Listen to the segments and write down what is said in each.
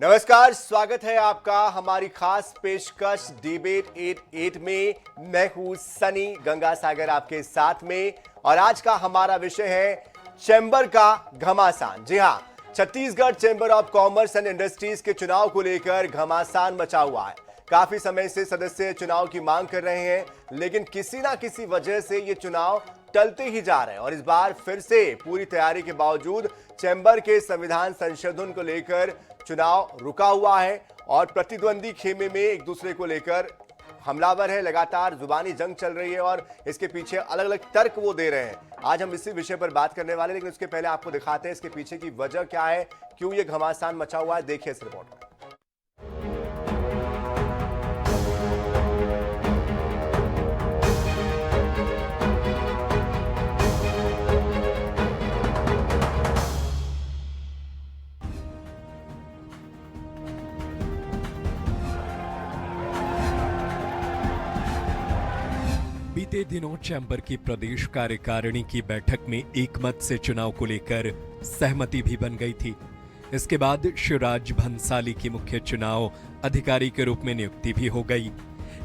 नमस्कार, स्वागत है आपका हमारी खास पेशकश डिबेट 88 में। मैं हूं सनी गंगासागर आपके साथ में और आज का हमारा विषय है चैंबर का घमासान। जी हां, Chhattisgarh chamber of commerce and industries के चुनाव को लेकर घमासान मचा हुआ है। काफी समय से सदस्य चुनाव की मांग कर रहे हैं, लेकिन किसी ना किसी वजह से ये चुनाव टलते ही जा रहे हैं और इस बार फिर से पूरी तैयारी के बावजूद चैंबर के संविधान संशोधन को लेकर चुनाव रुका हुआ है और प्रतिद्वंदी खेमे में एक दूसरे को लेकर हमलावर है। लगातार जुबानी जंग चल रही है और इसके पीछे अलग अलग तर्क वो दे रहे हैं। आज हम इसी विषय पर बात करने वाले, लेकिन उसके पहले आपको दिखाते हैं इसके पीछे की वजह क्या है, क्यों ये घमासान मचा हुआ है। देखिए इस रिपोर्ट में। बीते दिनों चैंबर की प्रदेश कार्यकारिणी की बैठक में एकमत से चुनाव को लेकर सहमति भी बन गई थी। इसके बाद शिवराज भंसाली की मुख्य चुनाव अधिकारी के रूप में नियुक्ति भी हो गई,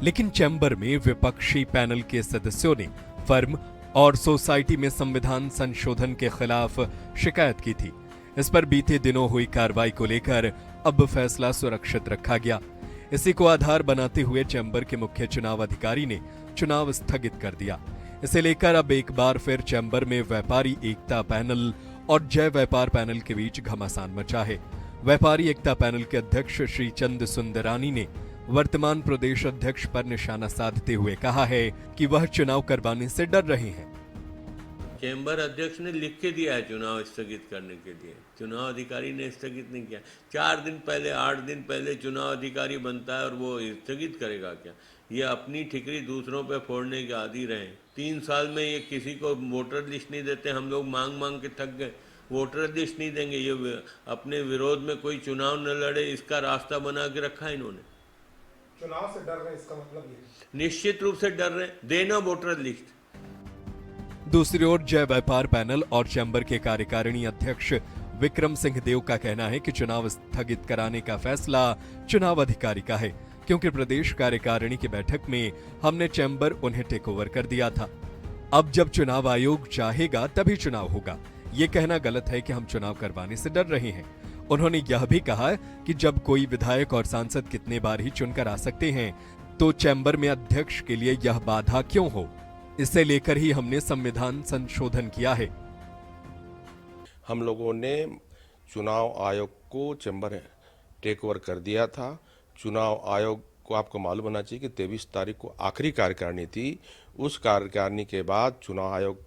लेकिन चैंबर में विपक्षी पैनल के सदस्यों ने फर्म और सोसाइटी में संविधान संशोधन के खिलाफ शिकायत की थी। इस पर बीते दिनों हुई कार्रवाई को लेकर अब फैसला सुरक्षित रखा गया। इसी को आधार बनाते हुए चैंबर के मुख्य चुनाव अधिकारी ने चुनाव स्थगित कर दिया। इसे लेकर अब एक बार फिर चैंबर में व्यापारी एकता पैनल और जय व्यापार पैनल के बीच घमासान मचा है। व्यापारी एकता पैनल के अध्यक्ष श्री चंद सुंदरानी ने वर्तमान प्रदेश अध्यक्ष पर निशाना साधते हुए कहा है कि वह चुनाव करवाने से डर रहे हैं। चैम्बर अध्यक्ष ने लिख के दिया है चुनाव स्थगित करने के लिए, चुनाव अधिकारी ने स्थगित नहीं किया। 4 दिन पहले 8 दिन पहले चुनाव अधिकारी बनता है और वो स्थगित करेगा क्या? ये अपनी ठिकरी दूसरों पे फोड़ने के आदी रहे। 3 साल में ये किसी को वोटर लिस्ट नहीं देते। हम लोग मांग मांग के थक गए, वोटर लिस्ट नहीं देंगे। ये अपने विरोध में कोई चुनाव न लड़े, इसका रास्ता बना के रखा है इन्होंने। चुनाव से डर रहे, इसका मतलब ये निश्चित रूप से डर रहे, देना वोटर लिस्ट। दूसरी ओर जय व्यापार पैनल और चैंबर के कार्यकारिणी अध्यक्ष विक्रम सिंह देव का कहना है कि चुनाव स्थगित कराने का फैसला चुनाव अधिकारी का है, क्योंकि प्रदेश कार्यकारिणी की बैठक में हमने चैंबर उन्हें टेक ओवर कर दिया था। अब जब चुनाव आयोग चाहेगा तभी चुनाव होगा। ये कहना गलत है कि हम चुनाव करवाने से डर रहे हैं। उन्होंने यह भी कहा कि जब कोई विधायक और सांसद कितने बार ही चुनकर आ सकते हैं, तो चैंबर में अध्यक्ष के लिए यह बाधा क्यों हो। इसे लेकर ही हमने संविधान संशोधन किया है। हम लोगों ने चुनाव आयोग को चैंबर टेक ओवर कर दिया था। चुनाव आयोग को आपको मालूम होना चाहिए कि 23 तारीख को आखिरी कार्यकारिणी थी। उस कार्यकारिणी के बाद चुनाव आयोग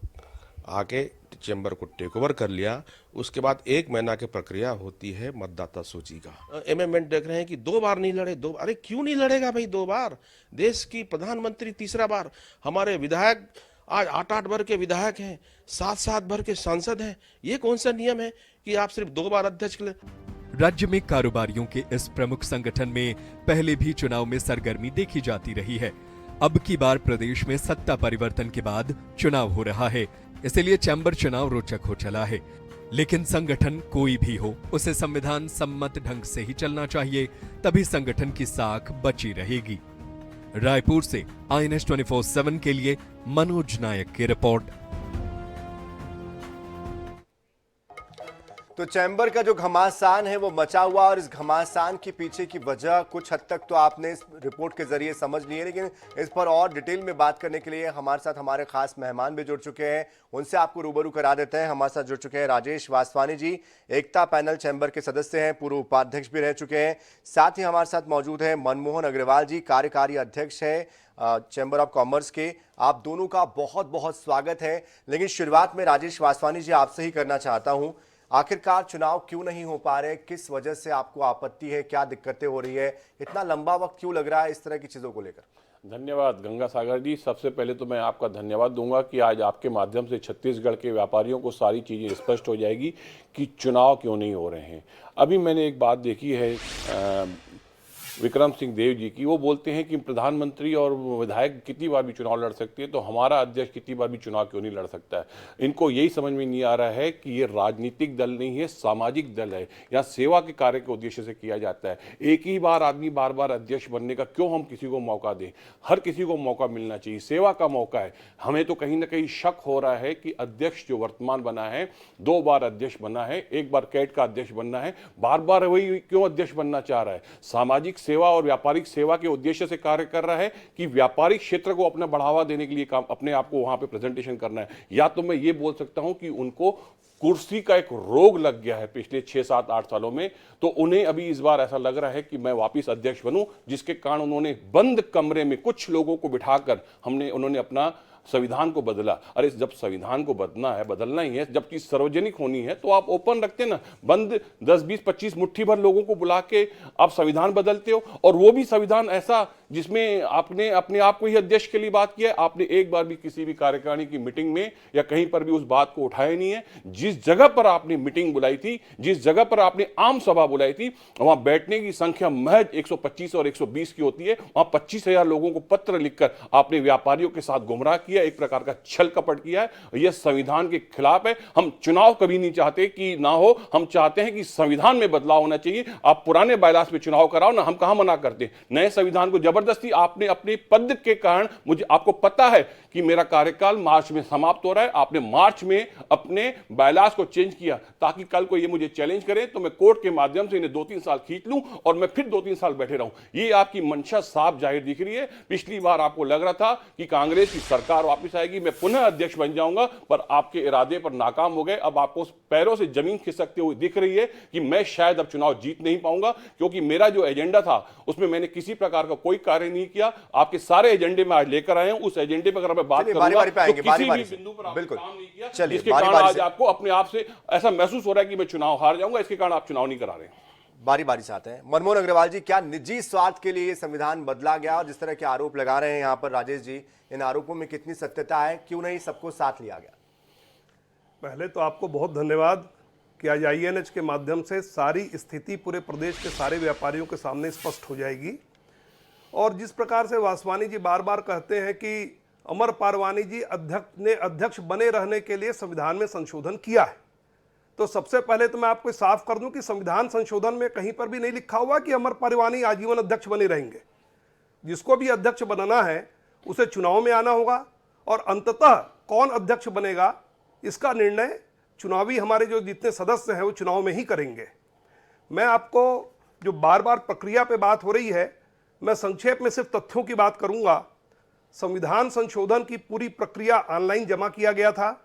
आके चैंबर को टेक ओवर कर लिया। उसके बाद 1 महीना की प्रक्रिया होती है मतदाता सूची का। एमेंडमेंट देख रहे हैं कि 2 बार नहीं लड़े। अरे क्यों नहीं लड़ेगा भाई 2 बार? देश की प्रधानमंत्री तीसरा बार, हमारे विधायक आज 8-8 भर के विधायक हैं, 7-7 भर के सांसद हैं। ये कौन सा नियम है कि आप सिर्फ 2 बार अध्यक्ष के लिए? राज्य में कारोबारियों के इस प्रमुख संगठन में पहले भी चुनाव में सरगर्मी देखी जाती रही है। अब की बार प्रदेश में सत्ता परिवर्तन के बाद चुनाव हो रहा है, इसलिए चैंबर चुनाव रोचक हो चला है। लेकिन संगठन कोई भी हो, उसे संविधान सम्मत ढंग से ही चलना चाहिए, तभी संगठन की साख बची रहेगी। रायपुर से INS 24/7 के लिए मनोज नायक की रिपोर्ट। तो चैंबर का जो घमासान है वो मचा हुआ और इस घमासान के पीछे की वजह कुछ हद तक तो आपने इस रिपोर्ट के जरिए समझ ली है, लेकिन इस पर और डिटेल में बात करने के लिए हमारे साथ हमारे खास मेहमान भी जुड़ चुके हैं। उनसे आपको रूबरू करा देते हैं। हमारे साथ जुड़ चुके हैं राजेश वासवानी जी, एकता पैनल चैंबर के सदस्य हैं, पूर्व उपाध्यक्ष भी रह चुके हैं। साथ ही हमारे साथ मौजूद है मनमोहन अग्रवाल जी, कार्यकारी अध्यक्ष है चैंबर ऑफ कॉमर्स के। आप दोनों का बहुत बहुत स्वागत है। लेकिन शुरुआत में राजेश वासवानी जी आपसे ही करना चाहता हूं, आखिरकार चुनाव क्यों नहीं हो पा रहे? किस वजह से आपको आपत्ति है? क्या दिक्कतें हो रही है? इतना लंबा वक्त क्यों लग रहा है इस तरह की चीजों को लेकर? धन्यवाद गंगा सागर जी। सबसे पहले तो मैं आपका धन्यवाद दूंगा कि आज आपके माध्यम से छत्तीसगढ़ के व्यापारियों को सारी चीज़ें स्पष्ट हो जाएगी कि चुनाव क्यों नहीं हो रहे हैं। अभी मैंने एक बात देखी है, विक्रम सिंह देव जी की। वो बोलते हैं कि प्रधानमंत्री और विधायक कितनी बार भी चुनाव लड़ सकते हैं, तो हमारा अध्यक्ष कितनी बार भी चुनाव क्यों नहीं लड़ सकता है। इनको यही समझ में नहीं आ रहा है कि ये राजनीतिक दल नहीं है, सामाजिक दल है। यहाँ सेवा के कार्य के उद्देश्य से किया जाता है। एक ही बार आदमी बार बार अध्यक्ष बनने का क्यों हम किसी को मौका दें? हर किसी को मौका मिलना चाहिए, सेवा का मौका है। हमें तो कहीं ना कहीं शक हो रहा है कि अध्यक्ष जो वर्तमान बना है, 2 बार अध्यक्ष बना है, 1 बार कैट का अध्यक्ष बनना है, बार बार वही क्यों अध्यक्ष बनना चाह रहा है? सामाजिक सेवा और व्यापारिक सेवा के उद्देश्य से कार्य कर रहा है कि व्यापारिक क्षेत्र को अपना बढ़ावा देने के लिए काम, अपने आप को वहां पे प्रेजेंटेशन करना है? या तो मैं ये बोल सकता हूं कि उनको कुर्सी का एक रोग लग गया है पिछले 6, 7, 8 सालों में, तो उन्हें अभी इस बार ऐसा लग रहा है कि मैं वापस अध्यक्ष बनूं, जिसके कारण उन्होंने बंद कमरे में कुछ लोगों को बिठाकर उन्होंने अपना संविधान को बदला। अरे जब संविधान को बदलना ही है, जब चीज सार्वजनिक होनी है तो आप ओपन रखते ना। बंद 10, 20, 25 मुट्ठी भर लोगों को बुला के आप संविधान बदलते हो, और वो भी संविधान ऐसा जिसमें आपने अपने आप को ही अध्यक्ष के लिए बात किया है। आपने एक बार भी किसी भी कार्यकारिणी की मीटिंग में या कहीं पर भी उस बात को उठाया नहीं है। जिस जगह पर आपने मीटिंग बुलाई थी, जिस जगह पर आपने आम सभा बुलाई थी, वहां बैठने की संख्या महज 125 और 120 की होती है। वहां 25,000 लोगों को पत्र लिखकर आपने व्यापारियों के साथ गुमराह किया, एक प्रकार का छल कपट किया है। यह संविधान के खिलाफ है। हम चुनाव कभी नहीं चाहते कि ना हो, हम चाहते हैं कि संविधान में बदलाव होना चाहिए। आप पुराने बायलास में चुनाव कराओ ना, हम कहां मना करते। नए संविधान को जबरदस्ती आपने अपने पद के कारण, आपको पता है कि मेरा कार्यकाल मार्च में समाप्त हो रहा है, आपने मार्च में अपने बायलास को चेंज किया ताकि कल को ये मुझे चैलेंज करे तो मैं कोर्ट के माध्यम से इन्हें 2-3 साल खींच लूं और मैं फिर 2-3 साल बैठे रहूं। ये आपकी मंशा साफ जाहिर दिख रही है। पिछली बार आपको लग रहा था कि कांग्रेस की सरकार वापस आएगी, मैं पुनः अध्यक्ष बन जाऊंगा, पर आपके इरादे पर नाकाम हो गए। अब आपको पैरों से जमीन खिसकते हुए दिख रही है कि मैं शायद अब चुनाव जीत नहीं पाऊंगा, क्योंकि मेरा जो एजेंडा था उसमें मैंने किसी प्रकार का कोई कार्य नहीं किया। आपके सारे एजेंडे में आज लेकर आए हूं, उस एजेंडे पर अगर मैं बात करूंगा तो किसी भी बिंदु पर आपने काम नहीं किया, जिसके कारण आज आपको अपने आप से ऐसा महसूस हो रहा है कि मैं चुनाव हार जाऊंगा। इसके कारण आप चुनाव नहीं करा रहे हैं। बारी बारी से आते हैं। मनमोहन अग्रवाल जी, क्या निजी स्वार्थ के लिए संविधान बदला गया? और जिस तरह के आरोप लगा रहे हैं यहाँ पर राजेश जी, इन आरोपों में कितनी सत्यता है? क्यों नहीं सबको साथ लिया गया? पहले तो आपको बहुत धन्यवाद कि आज INH के माध्यम से सारी स्थिति पूरे प्रदेश के सारे व्यापारियों के सामने स्पष्ट हो जाएगी। और जिस प्रकार से वासवानी जी बार बार कहते हैं कि अमर पारवानी जी अध्यक्ष बने रहने के लिए संविधान में संशोधन किया है, तो सबसे पहले तो मैं आपको साफ कर दूं कि संविधान संशोधन में कहीं पर भी नहीं लिखा हुआ कि अमर पारवानी आजीवन अध्यक्ष बने रहेंगे। जिसको भी अध्यक्ष बनाना है उसे चुनाव में आना होगा, और अंततः कौन अध्यक्ष बनेगा इसका निर्णय चुनावी हमारे जो जितने सदस्य हैं वो चुनाव में ही करेंगे। मैं आपको जो बार बार प्रक्रिया पे बात हो रही है, मैं संक्षेप में सिर्फ तथ्यों की बात करूंगा। संविधान संशोधन की पूरी प्रक्रिया ऑनलाइन जमा किया गया था।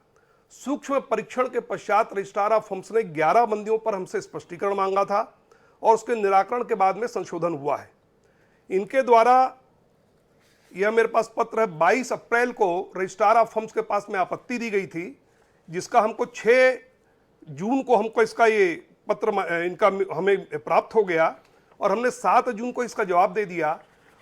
सूक्ष्म परीक्षण के पश्चात रजिस्ट्रार ऑफ फॉर्म्स ने 11 बंदियों पर हमसे स्पष्टीकरण मांगा था, और उसके निराकरण के बाद में संशोधन हुआ है। इनके द्वारा यह मेरे पास पत्र है, 22 अप्रैल को रजिस्ट्रार ऑफ फॉर्म्स के पास में आपत्ति दी गई थी, जिसका हमको 6 जून को हमको इसका ये पत्र इनका हमें प्राप्त हो गया, और हमने 7 जून को इसका जवाब दे दिया।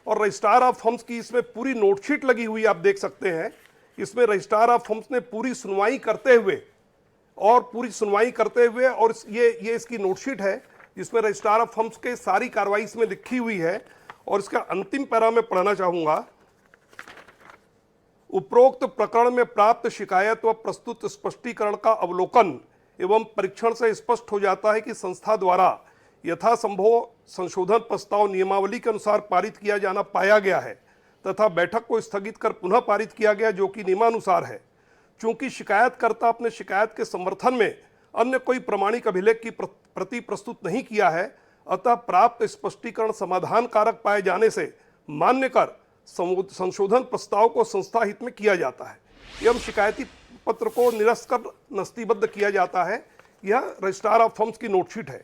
और रजिस्ट्रार ऑफ फॉर्म्स की इसमें पूरी नोटशीट लगी हुई आप देख सकते हैं। इसमें रजिस्ट्रार ऑफ फॉर्म्स ने पूरी सुनवाई करते हुए और ये इसकी नोटशीट है, जिसमें रजिस्ट्रार ऑफ फॉर्म्स के सारी कार्रवाई इसमें लिखी हुई है। और इसका अंतिम पैरा में पढ़ना चाहूंगा। उपरोक्त प्रकरण में प्राप्त शिकायत व प्रस्तुत स्पष्टीकरण का अवलोकन एवं परीक्षण से स्पष्ट हो जाता है कि संस्था द्वारा यथासंभव संशोधन प्रस्ताव नियमावली के अनुसार पारित किया जाना पाया गया है, तथा बैठक को स्थगित कर पुनः पारित किया गया, जो कि नियमानुसार है। चूंकि शिकायतकर्ता अपने शिकायत के समर्थन में अन्य कोई प्रमाणिक अभिलेख की प्रति प्रस्तुत नहीं किया है, अतः प्राप्त स्पष्टीकरण समाधान कारक पाए जाने से मान्य कर संशोधन प्रस्ताव को संस्था हित में किया जाता है एवं शिकायती पत्र को निरस्त कर नस्तीबद्ध किया जाता है। यह रजिस्ट्रार ऑफ फॉर्म्स की नोटशीट है।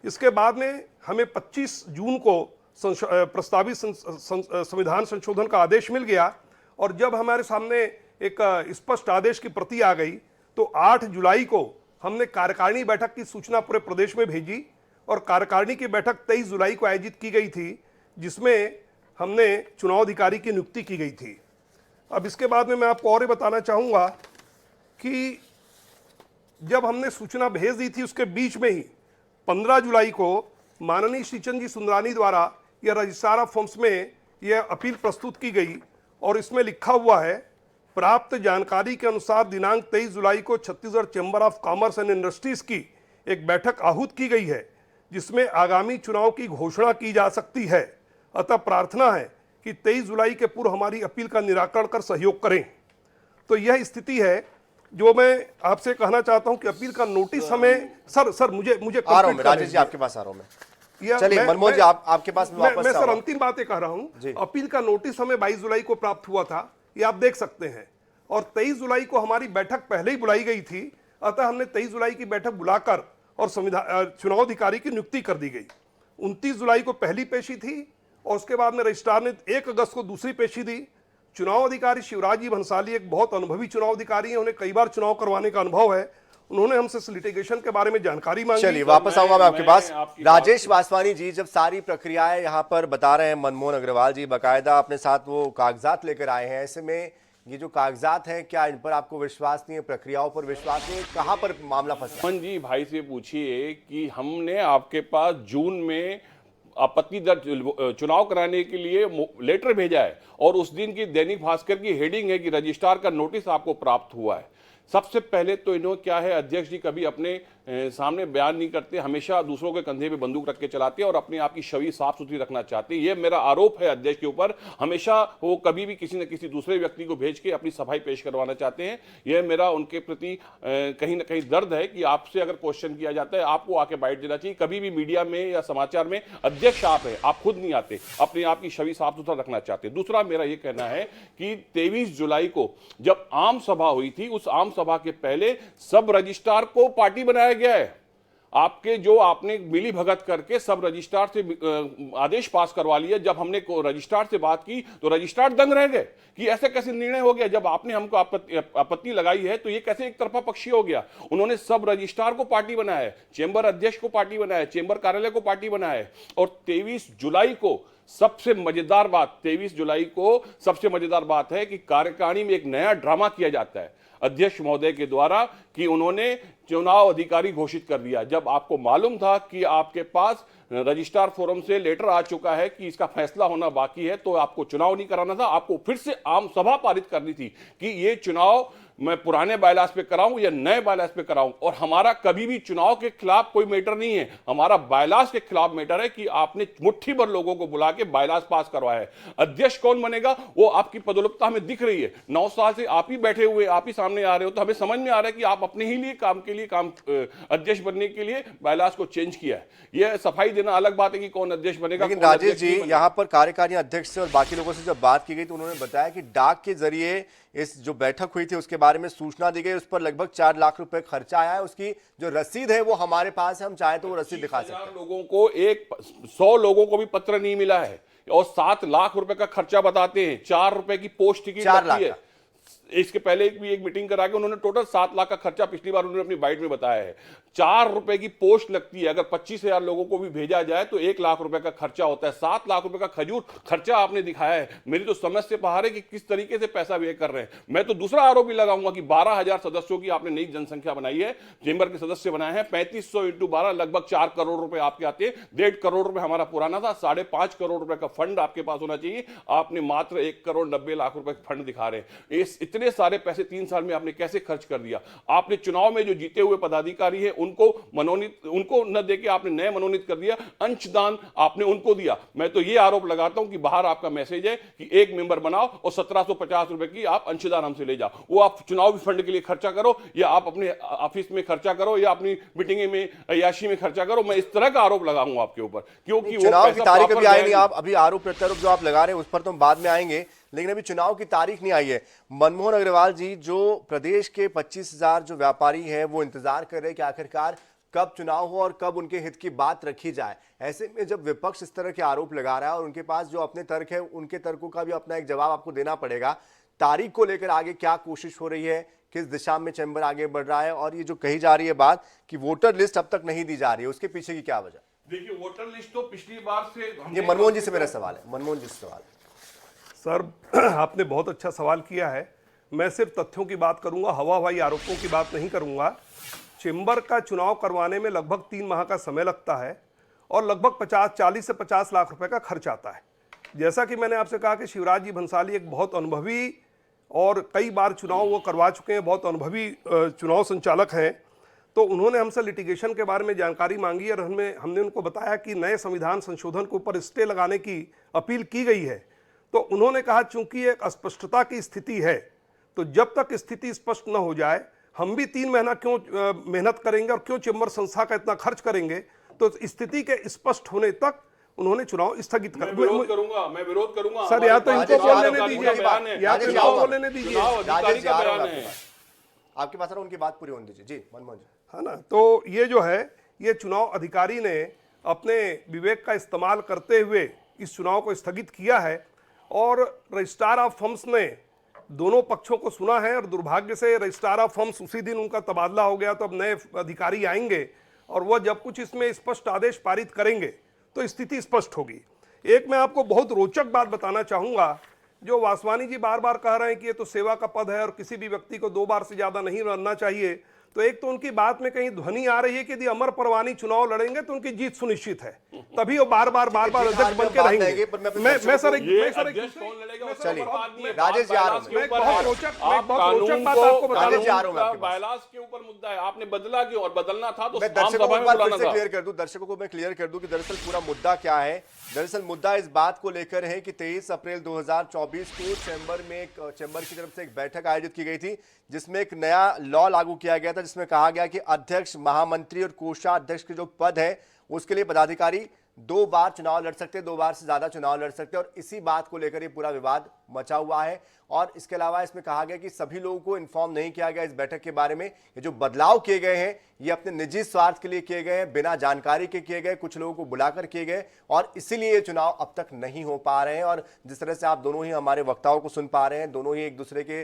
इसके बाद में हमें 25 जून को प्रस्तावित संविधान संशोधन का आदेश मिल गया, और जब हमारे सामने एक स्पष्ट आदेश की प्रति आ गई तो 8 जुलाई को हमने कार्यकारिणी बैठक की सूचना पूरे प्रदेश में भेजी, और कार्यकारिणी की बैठक 23 जुलाई को आयोजित की गई थी, जिसमें हमने चुनाव अधिकारी की नियुक्ति की गई थी। अब इसके बाद में मैं आपको और ये बताना चाहूँगा कि जब हमने सूचना भेज दी थी उसके बीच में ही 15 जुलाई को माननीय श्रीचंद जी सुंदरानी द्वारा यह रजिस्ट्रार ऑफ फर्म्स में यह अपील प्रस्तुत की गई और इसमें लिखा हुआ है, प्राप्त जानकारी के अनुसार दिनांक 23 जुलाई को Chhattisgarh chamber of commerce and industries की एक बैठक आहूत की गई है जिसमें आगामी चुनाव की घोषणा की जा सकती है। अतः प्रार्थना है कि 23 जुलाई के पूर्व हमारी अपील का निराकरण कर सहयोग करें। तो यह स्थिति है जो मैं आपसे कहना चाहता हूं कि अपील का नोटिस हमें सर मुझे आ रहा हूं राजेश जी, आपके पास आ रहा हूं मैं। चलिए मनमोहन जी, आपके पास मैं वापस सर अंतिम बातें कह रहा हूं। अपील का नोटिस हमें 22 जुलाई को प्राप्त हुआ था, ये आप देख सकते हैं, और 23 जुलाई को हमारी बैठक पहले ही बुलाई गई थी। अतः हमने 23 जुलाई की बैठक बुलाकर और चुनाव अधिकारी की नियुक्ति कर दी गई। 29 जुलाई को पहली पेशी थी और उसके बाद में रजिस्ट्रार ने 1 अगस्त को दूसरी पेशी दी। चुनाव अधिकारी शिवराज जी भंसाली एक बहुत अनुभवी चुनाव अधिकारी हैं, उन्हें कई बार चुनाव करवाने का अनुभव है। उन्होंने हमसे इस लिटिगेशन के बारे में जानकारी मांगी। चलिए वापस आऊंगा मैं आपके पास। राजेश वासवानी जी, जब सारी प्रक्रियाएं यहाँ पर बता रहे हैं मनमोहन अग्रवाल जी बाकायदा अपने साथ वो कागजात लेकर आए हैं, ऐसे में ये जो कागजात हैं, क्या इन पर आपको विश्वास नहीं है, प्रक्रियाओं पर विश्वास नहीं है, कहां पर मामला फंसा? मन जी भाई से पूछिए कि हमने आपके पास जून में आपत्ति दर्ज चुनाव कराने के लिए लेटर भेजा है और उस दिन की दैनिक भास्कर की हेडिंग है कि रजिस्ट्रार का नोटिस आपको प्राप्त हुआ है। सबसे पहले तो इन्होंने क्या है, अध्यक्ष जी कभी अपने सामने बयान नहीं करते, हमेशा दूसरों के कंधे पे बंदूक रख के चलाते हैं और अपने आप की छवि साफ सुथरी रखना चाहते हैं। ये मेरा आरोप है अध्यक्ष के ऊपर। हमेशा वो कभी भी किसी न किसी दूसरे व्यक्ति को भेज के अपनी सफाई पेश करवाना चाहते हैं। यह मेरा उनके प्रति कहीं ना कहीं दर्द है कि आपसे अगर क्वेश्चन किया जाता है आपको आके बाइट देना चाहिए। कभी भी मीडिया में या समाचार में अध्यक्ष आप है, आप खुद नहीं आते, अपने आप की छवि साफ सुथरा रखना चाहते हैं। दूसरा मेरा ये कहना है कि 23 जुलाई को जब आम सभा हुई थी, उस आम सभा के पहले सब रजिस्ट्रार को पार्टी बनाया गया है। आपके जो आपने मिली भगत करके सब रजिस्ट्रार से आदेश पास करवा लिया। जब हमने रजिस्ट्रार से बात की तो रजिस्ट्रार दंग रह गए कि ऐसे कैसे निर्णय हो गया। जब आपने हमको आपत्ति लगाई है तो ये कैसे एक तरफा पक्षी हो गया। उन्होंने सब रजिस्ट्रार को पार्टी बनाया है, चेंबर अध्यक्ष को पार्टी बनाया है, चेंबर कार्यालय को पार्टी बनाया है। और 23 जुलाई को सबसे मजेदार बात, 23 जुलाई को सबसे मजेदार बात है कि कार्यकारिणी में एक नया ड्रामा किया जाता है अध्यक्ष महोदय के द्वारा कि उन्होंने चुनाव अधिकारी घोषित कर दिया। जब आपको मालूम था कि आपके पास रजिस्ट्रार फोरम से लेटर आ चुका है कि इसका फैसला होना बाकी है, तो आपको चुनाव नहीं कराना था, आपको फिर से आम सभा पारित करनी थी कि ये चुनाव मैं पुराने बायलास पे कराऊं या नए बायलास पे कराऊं। और हमारा कभी भी चुनाव के खिलाफ कोई मैटर नहीं है, हमारा बायलास के खिलाफ मैटर है कि आपने मुट्ठी भर लोगों को बुला के बायलास पास करवाया है। अध्यक्ष कौन बनेगा वो आपकी पदोन्नति हमें दिख रही है। 9 साल से आप ही बैठे हुए, आप ही सामने आ रहे हो, तो हमें समझ में आ रहा है कि आप अपने ही लिए काम अध्यक्ष बनने के लिए बायलास को चेंज किया है। यह सफाई देना अलग बात है कि कौन अध्यक्ष बनेगा। लेकिन राजेश जी, यहाँ पर कार्यकारी अध्यक्ष से और बाकी लोगों से जब बात की गई तो उन्होंने बताया कि डाक के जरिए इस जो बैठक हुई थी उसके बारे में सूचना दी गई, उस पर लगभग 4 लाख रुपए खर्चा आया है। उसकी जो रसीद है वो हमारे पास है, हम चाहे तो वो रसीद दिखा सकते हैं। लोगों को 100 लोगों को भी पत्र नहीं मिला है और 7 लाख रुपए का खर्चा बताते हैं। 4 रुपए की पोस्ट टिकट लगती है। इसके पहले भी एक मीटिंग करा के उन्होंने टोटल 7 लाख का खर्चा पिछली बार उन्होंने अपनी बाइट में बताया है। 4 रुपए की पोस्ट लगती है। अगर 25,000 लोगों को भी भेजा जाए तो 1 लाख रुपए का खर्चा होता है। 7 लाख रुपए का खजूर खर्चा आपने दिखाया है। मेरी तो समझ से बाहर है कि किस तरीके से पैसा व्यय कर रहे हैं। मैं तो दूसरा आरोप भी लगाऊंगा कि 12,000 सदस्यों की आपने नई जनसंख्या बनाई है, चेंबर के सदस्य बनाए हैं। 3500 × 12 लगभग 4 करोड़ रुपए आपके आते हैं। 1.5 करोड़ रुपए हमारा पुराना था। 5.5 करोड़ रुपए का फंड आपके पास होना चाहिए। आपने मात्र 1 करोड़ 90 लाख रुपए फंड दिखा रहे हैं। इतने सारे पैसे 3 साल में आपने कैसे खर्च कर दिया। आपने चुनाव में जो जीते हुए पदाधिकारी हैं उनको न देके आपने नए मनोनीत कर दिया। अंशदान आपने उनको दिया। मैं तो ये आरोप लगाता हूं कि बाहर आपका मैसेज है कि एक मेंबर बनाओ और 1750 रुपए की आप अंशदान हमसे ले जाओ। वो आप चुनावी फंड के लिए खर्चा करो या आप अपने ऑफिस में खर्चा करो या अपनी मीटिंग में अय्याशी में खर्चा करो। मैं इस तरह का आरोप लगाऊंगा आपके ऊपर, क्योंकि चुनाव की तारीख अभी आई नहीं। आप अभी आरोप प्रत्यारोप जो आप लगा रहे हैं उस पर तो हम बाद में आएंगे, लेकिन अभी चुनाव की तारीख नहीं आई है। मनमोहन अग्रवाल जी, जो प्रदेश के 25,000 जो व्यापारी हैं वो इंतजार कर रहे हैं कि आखिरकार कब चुनाव हो और कब उनके हित की बात रखी जाए। ऐसे में जब विपक्ष इस तरह के आरोप लगा रहा है और उनके पास जो अपने तर्क है, उनके तर्कों का भी अपना एक जवाब आपको देना पड़ेगा। तारीख को लेकर आगे क्या कोशिश हो रही है, किस दिशा में चैम्बर आगे बढ़ रहा है, और ये जो कही जा रही है बात कि वोटर लिस्ट अब तक नहीं दी जा रही है, उसके पीछे की क्या वजह? देखिए, वोटर लिस्ट तो पिछली बार से ये मनमोहन जी से मेरा सवाल है। मनमोहन जी से सवाल है। सर, आपने बहुत अच्छा सवाल किया है। मैं सिर्फ तथ्यों की बात करूंगा, हवा हवाई आरोपों की बात नहीं करूंगा। चेंबर का चुनाव करवाने में लगभग 3 माह का समय लगता है और लगभग 40 से 50 लाख रुपए का खर्च आता है। जैसा कि मैंने आपसे कहा कि शिवराज जी भंसाली एक बहुत अनुभवी और कई बार चुनाव वो करवा चुके हैं, बहुत अनुभवी चुनाव संचालक हैं। तो उन्होंने हमसे लिटिगेशन के बारे में जानकारी मांगी और हमने उनको बताया कि नए संविधान संशोधन के ऊपर स्टे लगाने की अपील की गई है। तो उन्होंने कहा चूंकि एक अस्पष्टता की स्थिति है, तो जब तक स्थिति स्पष्ट न हो जाए हम भी 3 महीना क्यों मेहनत करेंगे और क्यों चेंबर संस्था का इतना खर्च करेंगे। तो स्थिति के स्पष्ट होने तक उन्होंने चुनाव स्थगित कर मैं विरोध करूंगा सर, या तो इनको बोल लेने राजेश दीजिए, जी, या तो इनको बोल लेने दीजिए। राजेश जी, आ रहा हूं आपके पास, उनकी बात पूरी होने दीजिए। जी मनमोहन जी। है ना, तो ये जो है, ये चुनाव अधिकारी ने अपने विवेक का इस्तेमाल करते हुए इस चुनाव को स्थगित किया है और रजिस्ट्रार ऑफ फर्म्स ने दोनों पक्षों को सुना है और दुर्भाग्य से रजिस्ट्रार ऑफ फर्म्स उसी दिन उनका तबादला हो गया। तो अब नए अधिकारी आएंगे और वह जब कुछ इसमें स्पष्ट आदेश पारित करेंगे तो स्थिति स्पष्ट होगी। एक मैं आपको बहुत रोचक बात बताना चाहूंगा, जो वासवानी जी बार बार कह रहे हैं कि ये तो सेवा का पद है और किसी भी व्यक्ति को 2 बार से ज्यादा नहीं रहना चाहिए। तो एक तो उनकी बात में कहीं ध्वनि आ रही है कि यदि अमर परवानी चुनाव लड़ेंगे तो उनकी जीत सुनिश्चित है, तभी वो बार बार अध्यक्ष बन के रहेंगे। मैं सर राजेश जी, आ रहा हूं मैं एक बहुत रोचक बात आपको बताने जा रहा हूं। बायलास के ऊपर मुद्दा है, आपने बदला क्यों? और बदलना था तो मैं दर्शकों को एक बार फिर से क्लियर कर दूं, दर्शकों को मैं क्लियर कर दूं कि दरअसल पूरा मुद्दा क्या है। दरअसल मुद्दा इस बात को लेकर है कि 23 अप्रैल 2024 को चैम्बर की तरफ से एक बैठक आयोजित की गई थी, जिसमें एक नया लॉ लागू किया गया था, जिसमें कहा गया कि अध्यक्ष, महामंत्री और कोषाध्यक्ष के जो पद है उसके लिए पदाधिकारी 2 बार चुनाव लड़ सकते हैं, 2 बार से ज्यादा चुनाव लड़ सकते हैं। और इसी बात को लेकर ये पूरा विवाद मचा हुआ है। और इसके अलावा इसमें कहा गया कि सभी लोगों को इन्फॉर्म नहीं किया गया इस बैठक के बारे में। ये जो बदलाव किए गए हैं ये अपने निजी स्वार्थ के लिए किए गए हैं, बिना जानकारी के किए गए, कुछ लोगों को बुलाकर किए गए और इसीलिए ये चुनाव अब तक नहीं हो पा रहे हैं। और जिस तरह से आप दोनों ही हमारे वक्ताओं को सुन पा रहे हैं, दोनों ही एक दूसरे के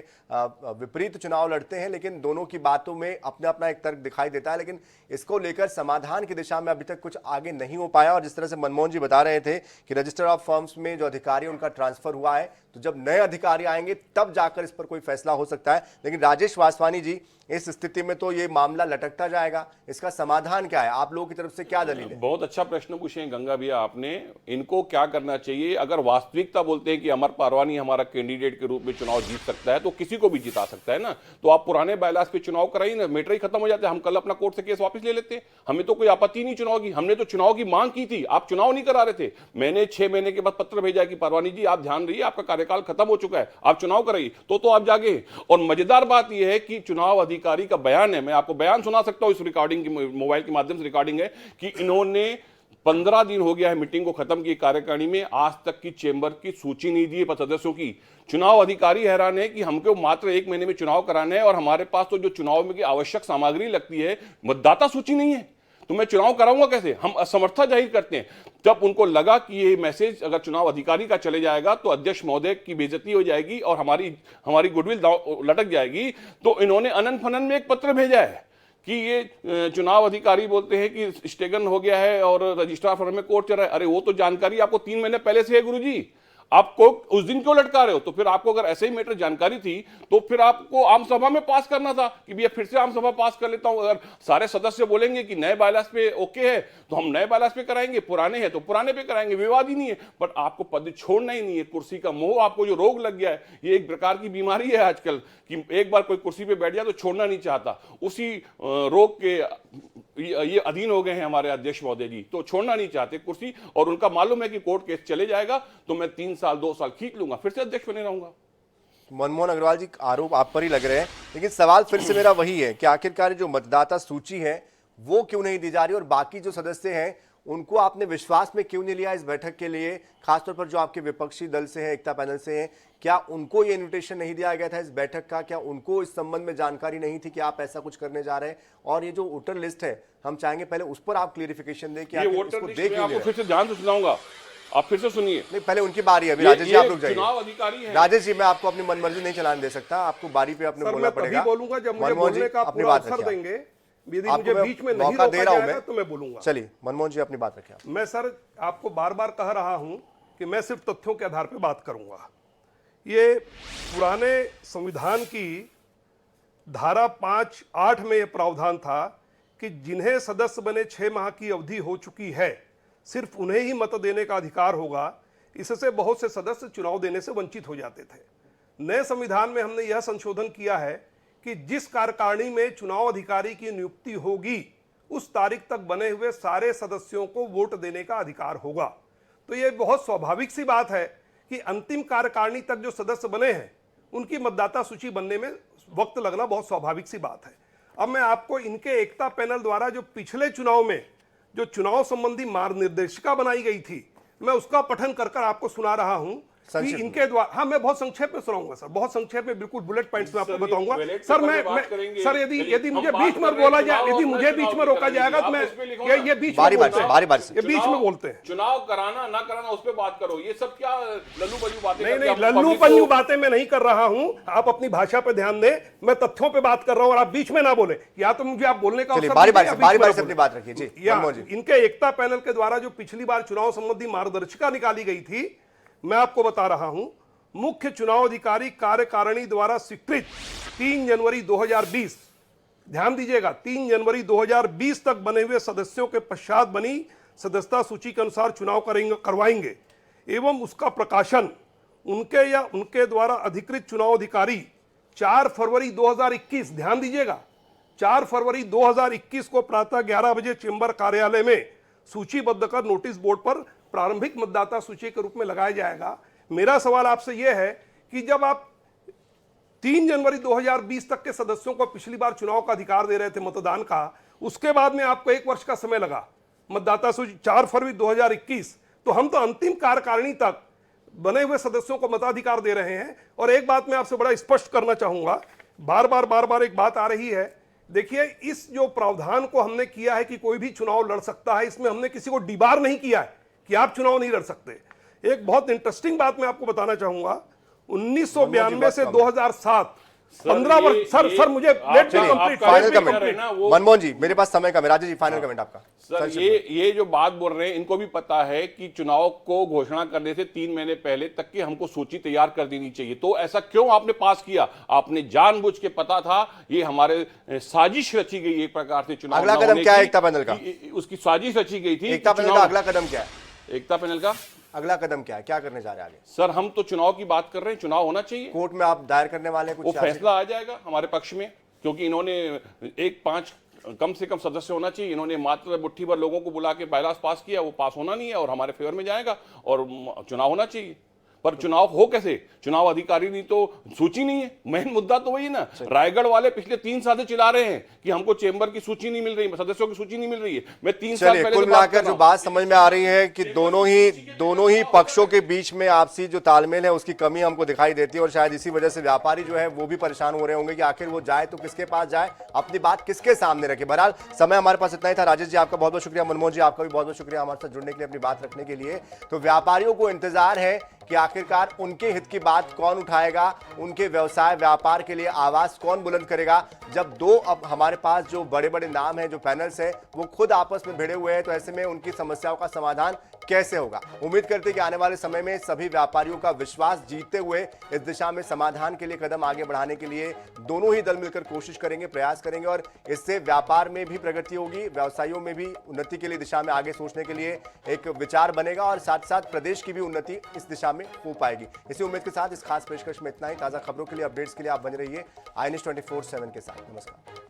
विपरीत चुनाव लड़ते हैं, लेकिन दोनों की बातों में अपना अपना एक तर्क दिखाई देता है, लेकिन इसको लेकर समाधान की दिशा में अभी तक कुछ आगे नहीं हो पाया। और जिस तरह से मनमोहन जी बता रहे थे कि रजिस्टर ऑफ फर्म्स में जो अधिकारी उनका ट्रांसफर हुआ है, तो जब नए अधिकारी आएंगे तब जाकर इस पर कोई फैसला हो सकता है। लेकिन राजेश वासवानी जी, इस स्थिति में तो ये मामला लटकता जाएगा, इसका समाधान क्या है? आप लोगों की तरफ से क्या दलील है? बहुत अच्छा प्रश्न पूछे हैं गंगा भैया आपने। इनको क्या करना चाहिए? अगर वास्तविकता बोलते हैं कि अमर परवानी हमारा कैंडिडेट के रूप में चुनाव जीत सकता है तो किसी को भी जिता सकता है ना, तो आप पुराने बायलास पे चुनाव कराइए ना, मैटर ही खत्म हो जाता है। हम कल अपना कोर्ट से केस वापस ले लेते हैं, हमें तो कोई आपत्ति नहीं चुनाव की। हमने तो चुनाव की मांग की थी, आप चुनाव नहीं करा रहे थे। मैंने 6 महीने के बाद पत्र भेजा कि परवानी जी आप ध्यान रहिए, आपका कार्यकाल खत्म हो चुका है, आप चुनाव कराइए, तो आप जागे। और मजेदार बात यह है कि चुनाव अधिकारी का बयान है, मैं आपको बयान सुना सकता हूं, इस रिकॉर्डिंग की मोबाइल के माध्यम से रिकॉर्डिंग है, कि इन्होंने 15 दिन हो गया है मीटिंग को खत्म की कार्यकारिणी में, आज तक की चेंबर की सूची नहीं दी है सदस्यों की। चुनाव अधिकारी हैरान है कि हमको मात्र 1 महीने में चुनाव कराना है और हमारे पास तो जो चुनाव में की आवश्यक सामग्री लगती है, मतदाता सूची नहीं है, तो मैं चुनाव कराऊंगा कैसे? हम असमर्थता जाहिर करते हैं। जब उनको लगा कि ये मैसेज अगर चुनाव अधिकारी का चले जाएगा तो अध्यक्ष महोदय की बेइज्जती हो जाएगी और हमारी गुडविल लटक जाएगी, तो इन्होंने अनन फनन में एक पत्र भेजा है कि ये चुनाव अधिकारी बोलते हैं कि स्टेगन हो गया है और रजिस्ट्रार फर्म में कोर्ट चल रहा है। अरे वो तो जानकारी आपको 3 महीने पहले से है गुरुजी, आपको उस दिन क्यों लटका रहे हो? तो फिर आपको अगर ऐसे ही मैटर जानकारी थी तो फिर आपको आम सभा में पास करना था कि भैया फिर से आम सभा पास कर लेता हूं। अगर सारे सदस्य बोलेंगे कि नए बायलास पे ओके है तो हम नए बायलास पे कराएंगे, पुराने हैं तो पुराने पे कराएंगे, विवाद ही नहीं है। बट आपको पद छोड़ना ही नहीं है, कुर्सी का मोह, आपको जो रोग लग गया है, ये एक प्रकार की बीमारी है आजकल कि एक बार कोई कुर्सी पे बैठ जाए तो छोड़ना नहीं चाहता। उसी रोग के ये अधीन हो गए हैं हमारे अध्यक्ष महोदय जी, तो छोड़ना नहीं चाहते कुर्सी, और उनका मालूम है कि कोर्ट केस चले जाएगा तो मैं 3 साल 2 साल खींच लूंगा, फिर से अध्यक्ष बने रहूंगा। मनमोहन अग्रवाल जी, आरोप आप पर ही लग रहे हैं, लेकिन सवाल फिर से मेरा वही है कि आखिरकार जो मतदाता सूची है वो क्यों नहीं दी जा रही और बाकी जो सदस्य हैं उनको आपने विश्वास में क्यों नहीं लिया इस बैठक के लिए? खासतौर पर जो आपके विपक्षी दल से है, एकता पैनल से है, क्या उनको ये इन्विटेशन नहीं दिया गया था इस बैठक का? क्या उनको इस संबंध में जानकारी नहीं थी कि आप ऐसा कुछ करने जा रहे हैं? और ये जो वोटर लिस्ट है, हम चाहेंगे पहले उस पर आप क्लियरिफिकेशन दें कि ये वोटर लिस्ट में आपको फिर से ध्यान से सुनाऊंगा, आप फिर से सुनिए। नहीं, पहले उनकी बारी है अभी। राजेश जी आप रुक जाइए। चुनाव अधिकारी है राजेश जी, मैं आपको अपनी मनमर्जी नहीं चलाने दे सकता, आपको बारी पे अपने बोलना पड़ेगा। बोलूंगा जब मुझे बोलने का अपनी पूरा बात अवसर रखिए। देंगे, यदि मुझे बीच में नहीं मौका दे रहा हूं मैं, तो मैं बोलूंगा। चलिए मनमोहन जी अपनी बात रखिए। मैं सर आपको बार बार कह रहा हूं कि मैं सिर्फ तथ्यों के आधार पर बात करूंगा। ये पुराने संविधान की धारा 5(8) में यह प्रावधान था कि जिन्हें सदस्य बने 6 माह की अवधि हो चुकी है, सिर्फ उन्हें ही मत देने का अधिकार होगा, इससे बहुत से सदस्य चुनाव देने से वंचित हो जाते थे। नए संविधान में हमने यह संशोधन किया है कि जिस कार्यकारिणी में चुनाव अधिकारी की नियुक्ति होगी उस तारीख तक बने हुए सारे सदस्यों को वोट देने का अधिकार होगा। तो यह बहुत स्वाभाविक सी बात है कि अंतिम कार्यकारिणी तक जो सदस्य बने हैं उनकी मतदाता सूची बनने में वक्त लगना बहुत स्वाभाविक सी बात है। अब मैं आपको इनके एकता पैनल द्वारा जो पिछले चुनाव में जो चुनाव संबंधी मार्गनिर्देशिका बनाई गई थी, मैं उसका पठन कर आपको सुना रहा हूं कि इनके द्वारा, हाँ मैं बहुत संक्षेप में सुनाऊंगा सर, बहुत संक्षेप में, बिल्कुल बुलेट पॉइंट्स में आपको बताऊंगा सर। मैं सर यदि मुझे बीच में बोला जाए, यदि मुझे बीच में रोका जाएगा तो मैं ये बीच में बोलते हैं। चुनाव कराना ना कराना उस पर बात करो, ये सब क्या लल्लू पंजू बातें? नहीं, लल्लू पंजू बातें मैं नहीं कर रहा हूं, आप अपनी भाषा पे ध्यान दें, मैं तथ्यों पे बात कर रहा हूं और आप बीच में ना बोले, या तो मुझे आप बोलने का बारी से अपनी बात रखिए जी। इनके एकता पैनल के द्वारा जो पिछली बार चुनाव संबंधी मार्गदर्शिका निकाली गई थी, मैं आपको बता रहा हूं, मुख्य चुनाव अधिकारी कार्यकारिणी द्वारा स्वीकृत 3 जनवरी 2020, ध्यान दीजिएगा, 3 जनवरी 2020 तक बने हुए सदस्यों के पश्चात बनी सदस्यता सूची के अनुसार चुनाव करवाएंगे एवं उसका प्रकाशन उनके या उनके द्वारा अधिकृत चुनाव अधिकारी 4 फरवरी 2021, ध्यान दीजिएगा, 4 फरवरी 2021 को प्रातः 11 बजे चेंबर कार्यालय में सूचीबद्ध कर नोटिस बोर्ड पर प्रारंभिक मतदाता सूची के रूप में लगाया जाएगा। मेरा सवाल आपसे यह है कि जब आप 3 जनवरी 2020 तक के सदस्यों को पिछली बार चुनाव का अधिकार दे रहे थे मतदान का, उसके बाद में आपको 1 वर्ष का समय लगा मतदाता सूची 4 फरवरी 2021, तो हम तो अंतिम कार्यकारिणी तक बने हुए सदस्यों को मताधिकार दे रहे हैं। और एक बात मैं आपसे बड़ा स्पष्ट करना चाहूंगा, बार बार एक बात आ रही है, देखिए इस जो प्रावधान को हमने किया है कि कोई भी चुनाव लड़ सकता है, इसमें हमने किसी को डिबार नहीं किया है कि आप चुनाव नहीं लड़ सकते। एक बहुत इंटरेस्टिंग बात मैं आपको बताना चाहूंगा, 1992 से 2007 15 वर्ष सर मुझे फाइनल कमेंट मनमोहन जी, मेरे पास समय कम है, राजेश जी फाइनल कमेंट आपका। सर ये जो बात बोल रहे हैं, इनको भी पता है कि चुनाव को घोषणा करने से 3 महीने पहले तक की हमको सूची तैयार कर देनी चाहिए, तो ऐसा क्यों आपने पास किया? आपने जानबूझ के, पता था ये हमारे साजिश रची गई एक प्रकार से चुनाव। अगला कदम क्या है एकता पैनल का? उसकी साजिश रची गई थी। एकता पैनल का अगला कदम क्या है? एकता पैनल का अगला कदम क्या है, क्या करने जा रहे हैं आगे? सर हम तो चुनाव की बात कर रहे हैं, चुनाव होना चाहिए। कोर्ट में आप दायर करने वाले हैं कुछ? वो फैसला आ जाएगा हमारे पक्ष में, क्योंकि इन्होंने 5 कम से कम सदस्य होना चाहिए, इन्होंने मात्र मुट्ठी भर लोगों को बुला के बायलास पास किया, वो पास होना नहीं है और हमारे फेवर में जाएगा और चुनाव होना चाहिए। पर चुनाव हो कैसे? चुनाव अधिकारी नहीं तो सूची नहीं है, मेन मुद्दा तो वही है ना। रायगढ़ वाले पिछले 3 साल से चिल्ला रहे हैं कि हमको चेंबर की सूची नहीं मिल रही, सदस्यों की सूची नहीं मिल रही है। मैं 3 साल पहले कुल मिलाकर जो बात समझ में आ रही है कि दोनों ही पक्षों के बीच में आपसी जो तालमेल है उसकी कमी हमको दिखाई देती है और शायद इसी वजह से व्यापारी जो है वो भी परेशान हो रहे होंगे कि आखिर वो जाए तो किसके पास जाए, अपनी बात किसके सामने रखे। बहरहाल समय हमारे पास इतना ही था। राजेश जी आपका बहुत बहुत शुक्रिया, मनमोहन जी आपका भी बहुत बहुत शुक्रिया हमारे साथ जुड़ने के लिए, अपनी बात रखने के लिए। तो व्यापारियों को इंतजार है कि आखिरकार उनके हित की बात कौन उठाएगा, उनके व्यवसाय व्यापार के लिए आवाज कौन बुलंद करेगा। जब अब हमारे पास जो बड़े बड़े नाम हैं, जो पैनल्स हैं, वो खुद आपस में भिड़े हुए हैं, तो ऐसे में उनकी समस्याओं का समाधान कैसे होगा? उम्मीद करते हैं कि आने वाले समय में सभी व्यापारियों का विश्वास जीतते हुए इस दिशा में समाधान के लिए कदम आगे बढ़ाने के लिए दोनों ही दल मिलकर कोशिश करेंगे, प्रयास करेंगे और इससे व्यापार में भी प्रगति होगी, व्यवसायियों में भी उन्नति के लिए दिशा में आगे सोचने के लिए एक विचार बनेगा और साथ साथ प्रदेश की भी उन्नति इस दिशा में हो पाएगी। इसी उम्मीद के साथ इस खास पेशकश में इतना ही। ताजा खबरों के लिए, अपडेट्स के लिए आप बने रहिए INS 24/7 के साथ। नमस्कार।